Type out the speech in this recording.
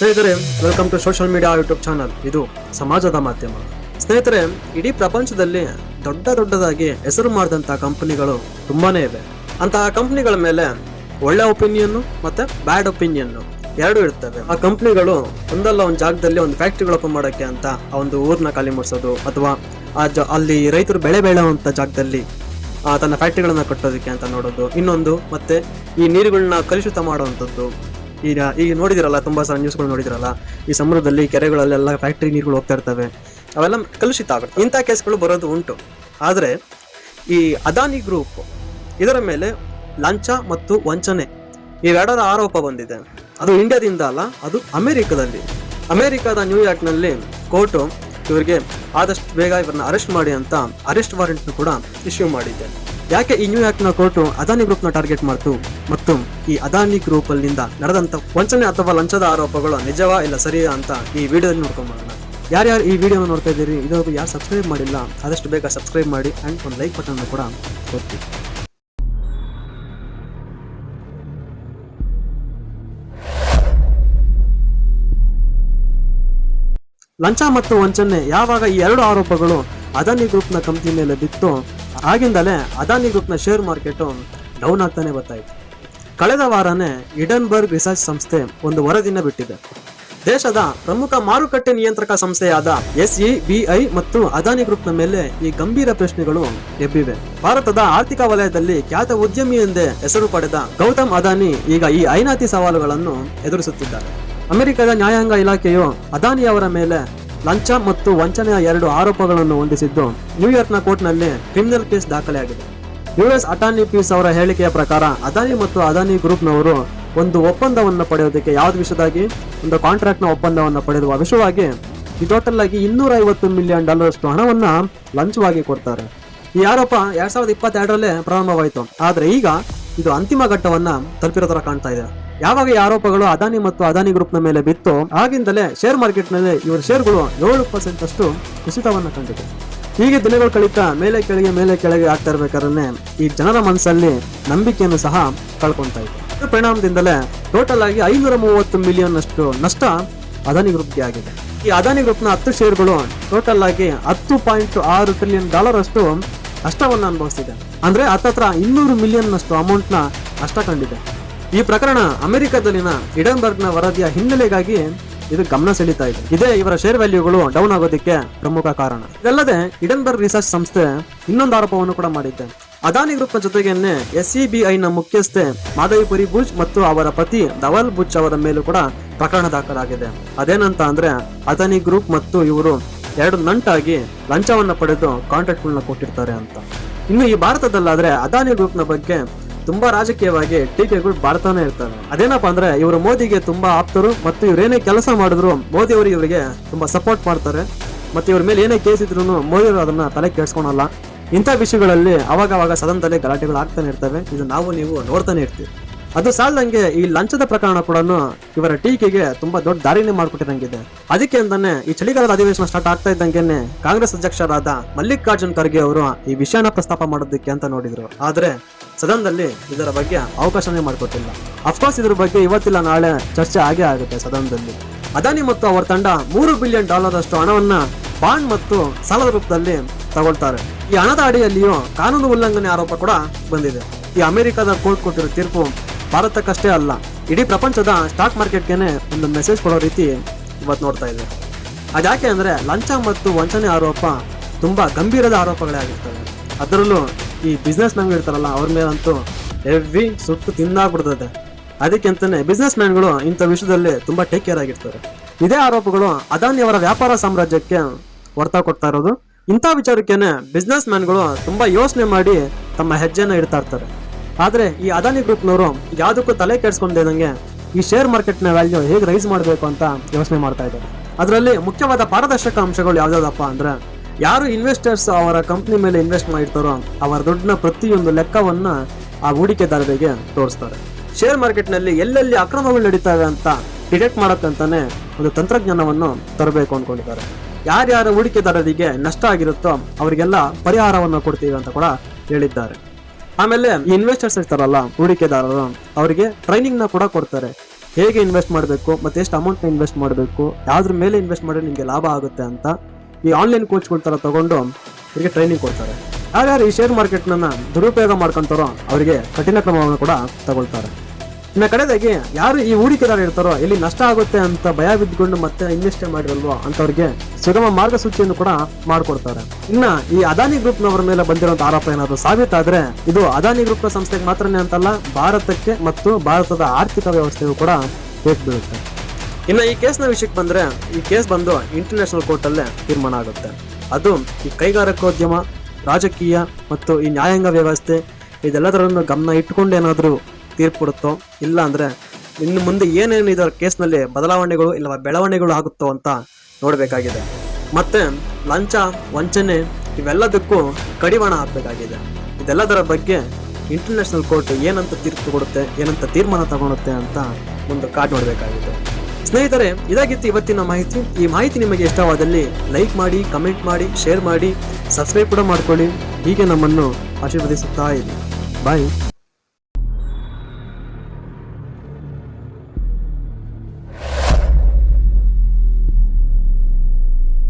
ಸ್ನೇಹಿತರೆ, welcome to social media YouTube channel. ಇದು ಸಮಾಜದ ಮಾಧ್ಯಮ. ಸ್ನೇಹಿತರೆ, ಇಡೀ ಪ್ರಪಂಚದಲ್ಲಿ ದೊಡ್ಡದಾಗಿ ಹೆಸರು ಮಾಡಿದಂಥ ಕಂಪನಿಗಳು ತುಂಬಾನೇ ಇವೆ. ಅಂತಹ ಕಂಪನಿಗಳ ಮೇಲೆ ಒಳ್ಳೆ ಒಪಿನಿಯನ್ ಮತ್ತೆ ಬ್ಯಾಡ್ ಒಪಿನಿಯನ್ ಎರಡು ಇರ್ತವೆ. ಆ ಕಂಪನಿಗಳು ಒಂದಲ್ಲ ಒಂದು ಜಾಗದಲ್ಲಿ ಒಂದು ಫ್ಯಾಕ್ಟ್ರಿಗಳು ಓಪನ್ ಮಾಡೋಕ್ಕೆ ಅಂತ ಆ ಒಂದು ಊರನ್ನ ಖಾಲಿ ಮಾಡಿಸೋದು, ಅಥವಾ ಅಲ್ಲಿ ರೈತರು ಬೆಳೆ ಬೆಳೆಯುವಂಥ ಜಾಗದಲ್ಲಿ ತನ್ನ ಫ್ಯಾಕ್ಟ್ರಿಗಳನ್ನ ಕಟ್ಟೋದಕ್ಕೆ ಅಂತ ನೋಡೋದು. ಇನ್ನೊಂದು ಮತ್ತೆ ಈ ನೀರುಗಳನ್ನ ಕಲುಷಿತ ಮಾಡುವಂಥದ್ದು. ಈಗ ನೋಡಿದಿರಲ್ಲ, ತುಂಬಾ ಸಲ ನ್ಯೂಸ್ಗಳು ನೋಡಿದಿರಲ್ಲ, ಈ ಸಮುದ್ರದಲ್ಲಿ ಕೆರೆಗಳಲ್ಲೆಲ್ಲ ಫ್ಯಾಕ್ಟ್ರಿ ನೀರುಗಳು ಹೋಗ್ತಾ ಇರ್ತವೆ, ಅವೆಲ್ಲ ಕಲುಷಿತ ಆಗುತ್ತೆ. ಇಂಥ ಕೇಸ್ಗಳು ಬರೋದು ಉಂಟು. ಆದರೆ ಈ ಅದಾನಿ ಗ್ರೂಪ್ ಇದರ ಮೇಲೆ ಲಂಚ ಮತ್ತು ವಂಚನೆ ಇವೆರಡರ ಆರೋಪ ಬಂದಿದೆ. ಅದು ಇಂಡಿಯಾದಿಂದ ಅಲ್ಲ, ಅದು ಅಮೆರಿಕದ ನ್ಯೂಯಾರ್ಕ್ನಲ್ಲಿ ಕೋರ್ಟು ಇವರಿಗೆ ಆದಷ್ಟು ಬೇಗ ಇವರನ್ನ ಅರೆಸ್ಟ್ ಮಾಡಿ ಅಂತ ಅರೆಸ್ಟ್ ವಾರೆಂಟ್ ಕೂಡ ಇಶ್ಯೂ ಮಾಡಿದೆ. ಯಾಕೆ ಈ ನ್ಯೂಯಾರ್ಕ್ನ ಕೋರ್ಟು ಅದಾನಿ ಗ್ರೂಪ್ನ ಟಾರ್ಗೆಟ್ ಮಾಡ್ತು ಮತ್ತು ಈ ಅದಾನಿ ಗ್ರೂಪ್ ಅಲ್ಲಿಂದ ನಡೆದಂತ ವಂಚನೆ ಅಥವಾ ಲಂಚದ ಆರೋಪಗಳು ನಿಜವಾ ಇಲ್ಲ ಸರಿಯಾ ಅಂತ ಈ ವಿಡಿಯೋದಲ್ಲಿ ನೋಡ್ಕೊಂಡ್ಬರೋಣ. ಯಾರ್ಯಾರು ಈ ವಿಡಿಯೋನ ನೋಡ್ತಾ ಇದ್ದೀರಿ, ಇದೊಬ್ಬರು ಯಾರು ಸಬ್ಸ್ಕ್ರೈಬ್ ಮಾಡಿಲ್ಲ ಆದಷ್ಟು ಬೇಗ ಸಬ್ಸ್ಕ್ರೈಬ್ ಮಾಡಿ ಅಂಡ್ ಒಂದು ಲೈಕ್ ಬಟನ್ ಕೂಡ ಒತ್ತಿ. ಲಂಚ ಮತ್ತು ವಂಚನೆ ಯಾವಾಗ ಈ ಎರಡು ಆರೋಪಗಳು ಅದಾನಿ ಗ್ರೂಪ್ನ ಕಂಪನಿ ಮೇಲೆ ಬಿತ್ತು, ಆಗಿಂದಲೇ ಅದಾನಿ ಗ್ರೂಪ್ನ ಶೇರ್ ಮಾರ್ಕೆಟ್ ಡೌನ್ ಆಗ್ತಾನೆ ಬರ್ತಾಯಿತ್ತು. ಕಳೆದ ವಾರನೇ ಹಿಡನ್ಬರ್ಗ್ ರಿಸರ್ಚ್ ಸಂಸ್ಥೆ ಒಂದು ವರದಿನ ಬಿಟ್ಟಿದೆ. ದೇಶದ ಪ್ರಮುಖ ಮಾರುಕಟ್ಟೆ ನಿಯಂತ್ರಕ ಸಂಸ್ಥೆಯಾದ SEBI ಮತ್ತು ಅದಾನಿ ಗ್ರೂಪ್ನ ಮೇಲೆ ಈ ಗಂಭೀರ ಪ್ರಶ್ನೆಗಳು ಎಬ್ಬಿವೆ. ಭಾರತದ ಆರ್ಥಿಕ ವಲಯದಲ್ಲಿ ಖ್ಯಾತ ಉದ್ಯಮಿ ಎಂದೇ ಹೆಸರು ಪಡೆದ ಗೌತಮ್ ಅದಾನಿ ಈಗ ಈ ಐನಾತಿ ಸವಾಲುಗಳನ್ನು ಎದುರಿಸುತ್ತಿದ್ದಾರೆ. ಅಮೆರಿಕದ ನ್ಯಾಯಾಂಗ ಇಲಾಖೆಯು ಅದಾನಿ ಅವರ ಮೇಲೆ ಲಂಚ ಮತ್ತು ವಂಚನೆಯ ಎರಡು ಆರೋಪಗಳನ್ನು ಹೊಂದಿಸಿದ್ದು ನ್ಯೂಯಾರ್ಕ್ನ ಕೋರ್ಟ್ನಲ್ಲಿ ಕ್ರಿಮಿನಲ್ ಕೇಸ್ ದಾಖಲೆಯಾಗಿದೆ. US ಅಟಾರ್ನಿ ಪೀಸ್ ಅವರ ಹೇಳಿಕೆಯ ಪ್ರಕಾರ ಅದಾನಿ ಮತ್ತು ಅದಾನಿ ಗ್ರೂಪ್ನವರು ಒಂದು ಒಪ್ಪಂದವನ್ನು ಪಡೆಯೋದಕ್ಕೆ ಯಾವ್ದು ವಿಷಯದಾಗಿ ಒಂದು ಕಾಂಟ್ರಾಕ್ಟ್ನ ಒಪ್ಪಂದವನ್ನು ಪಡೆಯುವ ವಿಷಯವಾಗಿ ಈ ಟೋಟಲ್ ಆಗಿ $250 ಮಿಲಿಯನ್ ಅಷ್ಟು ಹಣವನ್ನ ಲಂಚವಾಗಿ ಕೊಡ್ತಾರೆ. ಈ ಆರೋಪ 2022ರಲ್ಲೇ ಪ್ರಾರಂಭವಾಯಿತು. ಆದ್ರೆ ಈಗ ಇದು ಅಂತಿಮ ಘಟ್ಟವನ್ನ ತಲುಪಿರೋ ತರ ಕಾಣ್ತಾ ಇದೆ. ಯಾವಾಗ ಈ ಆರೋಪಗಳು ಅದಾನಿ ಮತ್ತು ಅದಾನಿ ಗ್ರೂಪ್ನ ಮೇಲೆ ಬಿತ್ತು, ಆಗಿಂದಲೇ ಶೇರ್ ಮಾರ್ಕೆಟ್ನಲ್ಲಿ ಇವರ ಶೇರ್ಗಳು 7% ಅಷ್ಟು ಕುಸಿತವನ್ನ ಕಂಡಿದೆ. ಹೀಗೆ ದಿನಗಳು ಕಳಿತಾ ಮೇಲೆ ಕೆಳಗೆ ಆಗ್ತಾ ಇರ್ಬೇಕಾದ್ರೆ ಈ ಜನರ ಮನಸ್ಸಲ್ಲಿ ನಂಬಿಕೆಯನ್ನು ಸಹ ಕಳ್ಕೊಂತಾ ಇದೆ. ಪರಿಣಾಮದಿಂದಲೇ ಟೋಟಲ್ ಆಗಿ $530 ಮಿಲಿಯನ್ ಅಷ್ಟು ನಷ್ಟ ಅದಾನಿ ಗ್ರೂಪ್ಗೆ ಆಗಿದೆ. ಈ ಅದಾನಿ ಗ್ರೂಪ್ನ 10 ಶೇರ್ಗಳು ಟೋಟಲ್ ಆಗಿ $10.6 ಟ್ರಿಲಿಯನ್ ಅಷ್ಟು ನಷ್ಟವನ್ನು ಅನುಭವಿಸಿದೆ. ಅಂದ್ರೆ ಹತ್ತತ್ರ $200 ಮಿಲಿಯನ್ ಅಷ್ಟು ಅಮೌಂಟ್ನ ನಷ್ಟ ಕಂಡಿದೆ. ಈ ಪ್ರಕರಣ ಅಮೆರಿಕದಲ್ಲಿನ ಹಿಡನ್ಬರ್ಗ್ನ ವರದಿಯ ಹಿನ್ನೆಲೆಗಾಗಿ ಇದು ಗಮನ ಸೆಳೀತಾ ಇದೆ. ಇದೇ ಇವರ ಶೇರ್ ವ್ಯಾಲ್ಯೂಗಳು ಡೌನ್ ಆಗೋದಕ್ಕೆ ಪ್ರಮುಖ ಕಾರಣ. ಇದಲ್ಲದೆ ಹಿಡನ್ಬರ್ಗ್ ರಿಸರ್ಚ್ ಸಂಸ್ಥೆ ಇನ್ನೊಂದು ಆರೋಪವನ್ನು ಕೂಡ ಮಾಡಿದೆ. ಅದಾನಿ ಗ್ರೂಪ್ನ ಜೊತೆಗೇನೆ SEBIನ ಮುಖ್ಯಸ್ಥೆ ಮಾಧವಿಪುರಿ ಬುಚ್ ಮತ್ತು ಅವರ ಪತಿ ಧವಲ್ ಬುಚ್ ಅವರ ಮೇಲೂ ಕೂಡ ಪ್ರಕರಣ ದಾಖಲಾಗಿದೆ. ಅದೇನಂತ ಅಂದ್ರೆ ಅದಾನಿ ಗ್ರೂಪ್ ಮತ್ತು ಇವರು ಎರಡು ನಂಟಾಗಿ ಲಂಚವನ್ನ ಪಡೆದು ಕಾಂಟ್ರಾಕ್ಟ್ಗಳನ್ನ ಕೊಟ್ಟಿರ್ತಾರೆ ಅಂತ. ಇನ್ನು ಈ ಭಾರತದಲ್ಲಾದ್ರೆ ಅದಾನಿ ಗ್ರೂಪ್ನ ಬಗ್ಗೆ ತುಂಬಾ ರಾಜಕೀಯವಾಗಿ ಟೀಕೆಗಳು ಬಾರ್ತಾನೆ ಇರ್ತವೆ. ಅದೇನಪ್ಪ ಅಂದ್ರೆ ಇವರು ಮೋದಿಗೆ ತುಂಬಾ ಆಪ್ತರು ಮತ್ತು ಇವ್ರೇನೇ ಕೆಲಸ ಮಾಡಿದ್ರು ಮೋದಿ ಅವರು ಇವರಿಗೆ ತುಂಬಾ ಸಪೋರ್ಟ್ ಮಾಡ್ತಾರೆ. ಮತ್ತೆ ಇವ್ರ ಮೇಲೆ ಏನೇ ಕೇಸ್ ಇದ್ರು ಮೋದಿ ಅವರು ಅದನ್ನ ತಲೆ ಕೆಡ್ಸ್ಕೊಳಲ್ಲ. ಇಂಥ ವಿಷಯಗಳಲ್ಲಿ ಅವಾಗ ಸದನದಲ್ಲಿ ಗಲಾಟೆಗಳು ಆಗ್ತಾನೆ ಇರ್ತವೆ. ಇದು ನೀವು ನೋಡ್ತಾನೆ ಇರ್ತೀವಿ. ಅದು ಸಾಲದಂಗೆ ಈ ಲಂಚದ ಪ್ರಕರಣ ಕೂಡ ಇವರ ಟೀಕೆಗೆ ತುಂಬಾ ದೊಡ್ಡ ದಾರಿನೇ ಮಾಡ್ಕೊಟ್ಟಿರಂಗಿದೆ. ಅದಕ್ಕೆ ಅಂತಾನೆ ಈ ಚಳಿಗಾಲದ ಅಧಿವೇಶನ ಸ್ಟಾರ್ಟ್ ಆಗ್ತಾ ಇದ್ದಂಗೆನೆ ಕಾಂಗ್ರೆಸ್ ಅಧ್ಯಕ್ಷರಾದ ಮಲ್ಲಿಕಾರ್ಜುನ್ ಖರ್ಗೆ ಅವರು ಈ ವಿಷಯನ ಪ್ರಸ್ತಾಪ ಮಾಡೋದಕ್ಕೆ ಅಂತ ನೋಡಿದ್ರು. ಆದ್ರೆ ಸದನದಲ್ಲಿ ಇದರ ಬಗ್ಗೆ ಅವಕಾಶನೇ ಮಾಡಿಕೊಟ್ಟಿಲ್ಲ. ಅಫ್ಕೋರ್ಸ್ ಇದ್ರ ಬಗ್ಗೆ ಇವತ್ತಿಲ್ಲ ನಾಳೆ ಚರ್ಚೆ ಆಗೇ ಆಗುತ್ತೆ ಸದನದಲ್ಲಿ. ಅದಾನಿ ಮತ್ತು ಅವರ ತಂಡ $3 ಬಿಲಿಯನ್ ಅಷ್ಟು ಹಣವನ್ನ ಬಾಂಡ್ ಮತ್ತು ಸಾಲದ ರೂಪದಲ್ಲಿ ತಗೊಳ್ತಾರೆ. ಈ ಹಣದ ಅಡಿಯಲ್ಲಿಯೂ ಕಾನೂನು ಉಲ್ಲಂಘನೆ ಆರೋಪ ಕೂಡ ಬಂದಿದೆ. ಈ ಅಮೆರಿಕದ ಕೋರ್ಟ್ ಕೊಟ್ಟಿರೋ ತೀರ್ಪು ಭಾರತಕ್ಕಷ್ಟೇ ಅಲ್ಲ, ಇಡೀ ಪ್ರಪಂಚದ ಸ್ಟಾಕ್ ಮಾರ್ಕೆಟ್ಗೆನೆ ಒಂದು ಮೆಸೇಜ್ ಕೊಡೋ ರೀತಿ ಇವತ್ತು ನೋಡ್ತಾ ಇದೆ. ಅದ್ಯಾಕೆ ಅಂದ್ರೆ ಲಂಚ ಮತ್ತು ವಂಚನೆ ಆರೋಪ ತುಂಬಾ ಗಂಭೀರದ ಆರೋಪಗಳೇ ಆಗಿರ್ತವೆ. ಅದರಲ್ಲೂ ಈ ಬಿಸ್ನೆಸ್ ಮ್ಯಾನ್ಗಳು ಇರ್ತಾರಲ್ಲ, ಅವ್ರ ಮೇಲಂತೂ ಹೆವಿ ಸುಟ್ಟು ತಿಂದಾಗ್ಬಿಡ್ತದೆ. ಅದಕ್ಕೆ ಅಂತಾನೆ ಬಿಸ್ನೆಸ್ ಮ್ಯಾನ್ಗಳು ಇಂಥ ವಿಷಯದಲ್ಲಿ ತುಂಬಾ ಟೇಕ್ ಕೇರ್ ಆಗಿರ್ತಾರೆ. ಇದೇ ಆರೋಪಗಳು ಅದಾನಿ ಅವರ ವ್ಯಾಪಾರ ಸಾಮ್ರಾಜ್ಯಕ್ಕೆ ಹೊರತಾ ಕೊಡ್ತಾ ಇರೋದು. ಇಂಥ ವಿಚಾರಕ್ಕೇನೆ ಬಿಸ್ನೆಸ್ ಮ್ಯಾನ್ಗಳು ತುಂಬಾ ಯೋಚನೆ ಮಾಡಿ ತಮ್ಮ ಹೆಜ್ಜೆನ ಇಡ್ತಾ ಇರ್ತಾರೆ. ಆದ್ರೆ ಈ ಅದಾನಿ ಗ್ರೂಪ್ನವರು ಯಾವುದಕ್ಕೂ ತಲೆ ಕೆಡಿಸ್ಕೊಂಡೇದಂಗೆ ಈ ಶೇರ್ ಮಾರ್ಕೆಟ್ನ ವ್ಯಾಲ್ಯೂ ಹೇಗೆ ರೈಸ್ ಮಾಡಬೇಕು ಅಂತ ಯೋಚನೆ ಮಾಡ್ತಾ ಇದ್ದಾರೆ. ಅದರಲ್ಲಿ ಮುಖ್ಯವಾದ ಪಾರದರ್ಶಕ ಅಂಶಗಳು ಯಾವ್ದಾದಪ್ಪ ಅಂದ್ರೆ, ಯಾರು ಇನ್ವೆಸ್ಟರ್ಸ್ ಅವರ ಕಂಪ್ನಿ ಮೇಲೆ ಇನ್ವೆಸ್ಟ್ ಮಾಡಿರ್ತಾರೋ ಅವರ ದುಡ್ಡಿನ ಪ್ರತಿಯೊಂದು ಲೆಕ್ಕವನ್ನ ಆ ಹೂಡಿಕೆದಾರರಿಗೆ ತೋರಿಸ್ತಾರೆ. ಶೇರ್ ಮಾರ್ಕೆಟ್ನಲ್ಲಿ ಎಲ್ಲೆಲ್ಲಿ ಅಕ್ರಮಗಳು ನಡೀತವೆ ಅಂತ ಡಿಟೆಕ್ಟ್ ಮಾಡೋಕ್ಕಂತಾನೆ ಒಂದು ತಂತ್ರಜ್ಞಾನವನ್ನು ತರಬೇಕು ಅನ್ಕೊಂಡಿದ್ದಾರೆ. ಯಾರ್ಯಾರ ಹೂಡಿಕೆದಾರರಿಗೆ ನಷ್ಟ ಆಗಿರುತ್ತೋ ಅವರಿಗೆಲ್ಲ ಪರಿಹಾರವನ್ನು ಕೊಡ್ತೀವಿ ಅಂತ ಕೂಡ ಹೇಳಿದ್ದಾರೆ. ಆಮೇಲೆ ಇನ್ವೆಸ್ಟರ್ಸ್ ಇರ್ತಾರಲ್ಲ, ಹೂಡಿಕೆದಾರರು, ಅವರಿಗೆ ಟ್ರೈನಿಂಗ್ ನ ಕೂಡ ಕೊಡ್ತಾರೆ. ಹೇಗೆ ಇನ್ವೆಸ್ಟ್ ಮಾಡಬೇಕು ಮತ್ತು ಎಷ್ಟು ಅಮೌಂಟ್ನ ಇನ್ವೆಸ್ಟ್ ಮಾಡಬೇಕು, ಯಾವುದ್ರ ಮೇಲೆ ಇನ್ವೆಸ್ಟ್ ಮಾಡಿದ್ರೆ ನಿಮಗೆ ಲಾಭ ಆಗುತ್ತೆ ಅಂತ ಈ ಆನ್ಲೈನ್ ಕೋಚ್ಗಳ ಥರ ತೊಗೊಂಡು ಇವರಿಗೆ ಟ್ರೈನಿಂಗ್ ಕೊಡ್ತಾರೆ. ಯಾರ್ಯಾರು ಈ ಶೇರ್ ಮಾರ್ಕೆಟ್ನ ದುರುಪಯೋಗ ಮಾಡ್ಕೊತಾರೋ ಅವರಿಗೆ ಕಠಿಣ ಕ್ರಮವನ್ನು ಕೂಡ ತಗೊಳ್ತಾರೆ. ಇನ್ನು ಕಡೆದಾಗಿ ಯಾರು ಈ ಹೂಡಿಕೆದಾರರು ಇರ್ತಾರೋ ಇಲ್ಲಿ ನಷ್ಟ ಆಗುತ್ತೆ ಅಂತ ಭಯ ಬಿದ್ದುಕೊಂಡು ಮತ್ತೆ ಇನ್ವೆಸ್ಟ್ ಮಾಡಿರಲ್ವೋ ಅಂತವ್ರಿಗೆ ಸುಗಮ ಮಾರ್ಗಸೂಚಿಯನ್ನು ಕೂಡ ಮಾಡಿಕೊಡ್ತಾರೆ. ಇನ್ನ ಈ ಅದಾನಿ ಗ್ರೂಪ್ನವರ ಮೇಲೆ ಬಂದಿರುವಂತಹ ಆರೋಪ ಏನಾದ್ರು ಸಾಬೀತಾದ್ರೆ ಇದು ಅದಾನಿ ಗ್ರೂಪ್ನ ಸಂಸ್ಥೆಗೆ ಮಾತ್ರನೇ ಅಂತಲ್ಲ, ಭಾರತಕ್ಕೆ ಮತ್ತು ಭಾರತದ ಆರ್ಥಿಕ ವ್ಯವಸ್ಥೆಗೂ ಕೂಡ ಬೇಕ್ ಬೀಳುತ್ತೆ. ಇನ್ನು ಈ ಕೇಸ್ನ ವಿಷಯಕ್ಕೆ ಬಂದ್ರೆ ಈ ಕೇಸ್ ಬಂದು ಇಂಟರ್ನ್ಯಾಷನಲ್ ಕೋರ್ಟಲ್ಲೇ ತೀರ್ಮಾನ ಆಗುತ್ತೆ. ಅದು ಈ ಕೈಗಾರಿಕೋದ್ಯಮ, ರಾಜಕೀಯ ಮತ್ತು ಈ ನ್ಯಾಯಾಂಗ ವ್ಯವಸ್ಥೆ ಇದೆಲ್ಲದರನ್ನು ಗಮನ ಇಟ್ಟುಕೊಂಡು ಏನಾದರೂ ತೀರ್ಪು ಕೊಡುತ್ತೋ, ಇಲ್ಲ ಅಂದ್ರೆ ಇನ್ನು ಮುಂದೆ ಏನೇನು ಇದರ ಕೇಸ್ನಲ್ಲಿ ಬದಲಾವಣೆಗಳು ಇಲ್ಲ ಬೆಳವಣಿಗೆಗಳು ಆಗುತ್ತೋ ಅಂತ ನೋಡಬೇಕಾಗಿದೆ. ಮತ್ತೆ ಲಂಚ, ವಂಚನೆ ಇವೆಲ್ಲದಕ್ಕೂ ಕಡಿವಾಣ ಹಾಕಬೇಕಾಗಿದೆ. ಇದೆಲ್ಲದರ ಬಗ್ಗೆ ಇಂಟರ್ನ್ಯಾಷನಲ್ ಕೋರ್ಟ್ ಏನಂತ ತೀರ್ಪು ಕೊಡುತ್ತೆ, ಏನಂತ ತೀರ್ಮಾನ ತಗೊಳುತ್ತೆ ಅಂತ ಒಂದು ಕಾದ್ ನೋಡಬೇಕಾಗಿದೆ. ಸ್ನೇಹಿತರೆ, ಇದಾಗಿತ್ತು ಇವತ್ತಿನ ಮಾಹಿತಿ. ಈ ಮಾಹಿತಿ ನಿಮಗೆ ಇಷ್ಟವಾದಲ್ಲಿ ಲೈಕ್ ಮಾಡಿ, ಕಮೆಂಟ್ ಮಾಡಿ, ಶೇರ್ ಮಾಡಿ, ಸಬ್ಸ್ಕ್ರೈಬ್ ಕೂಡ ಮಾಡ್ಕೊಳ್ಳಿ. ಹೀಗೆ ನಮ್ಮನ್ನು ಆಶೀರ್ವದಿಸುತ್ತಾ ಇರಿ. ಬಾಯ್.